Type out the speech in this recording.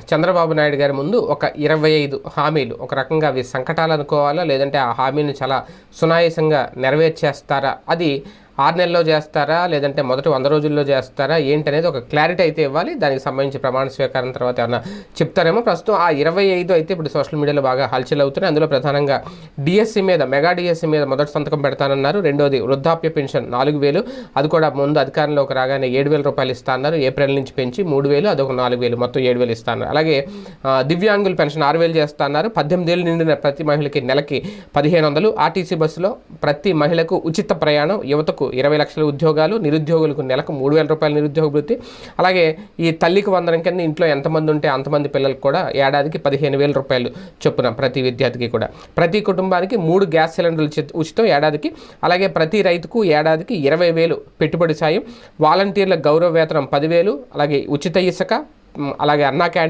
చంద్రబాబు నాయుడు గారి ముందు ఒక 25 హామీలు, ఒక రకంగా అవి సంకటాలు అనుకోవాలా, లేదంటే ఆ హామీని చాలా సునాయాసంగా నెరవేర్చేస్తారా, అది 6 నెలల్లో చేస్తారా, లేదంటే మొదటి 100 రోజుల్లో చేస్తారా ఏంటనేది ఒక క్లారిటీ అయితే ఇవ్వాలి. దానికి సంబంధించి ప్రమాణ స్వీకారం తర్వాత ఏమన్నా చెప్తారేమో. ప్రస్తుతం ఆ 25 అయితే ఇప్పుడు సోషల్ మీడియాలో బాగా హల్చల్ అవుతున్నాయి. అందులో ప్రధానంగా డిఎస్సి మీద, మెగా డిఎస్సి మీద మొదటి సంతకం పెడతానన్నారు. రెండోది వృద్ధాప్య పెన్షన్ 4000, అది కూడా ముందు అధికారంలోకి రాగానే 7000 రూపాయలు ఇస్తా అన్నారు. ఏప్రిల్ నుంచి పెంచి 3000, అదొక 4000, మొత్తం 7000 ఇస్తా అన్నారు. అలాగే దివ్యాంగుల పెన్షన్ 6000 చేస్తా అన్నారు. 18 ఏళ్ళు నిండిన ప్రతి మహిళకి నెలకి 1500, ఆర్టీసీ బస్సులో ప్రతి మహిళకు ఉచిత ప్రయాణం, యువతకు 20 లక్షల ఉద్యోగాలు, నిరుద్యోగులకు నెలకు 3000 రూపాయల నిరుద్యోగ భృతి. అలాగే ఈ తల్లికి వందనం కింద ఇంట్లో ఎంతమంది ఉంటే అంతమంది పిల్లలకు కూడా ఏడాదికి 15,000 రూపాయలు చొప్పున ప్రతి విద్యార్థికి కూడా. ప్రతి కుటుంబానికి 3 గ్యాస్ సిలిండర్లు ఉచితం ఏడాదికి. అలాగే ప్రతి రైతుకు ఏడాదికి 20,000 పెట్టుబడి సాయం. వాలంటీర్ల గౌరవ వేతనం 10,000. అలాగే ఉచిత ఇసుక, అలాగే అన్నా క్యాంటీన్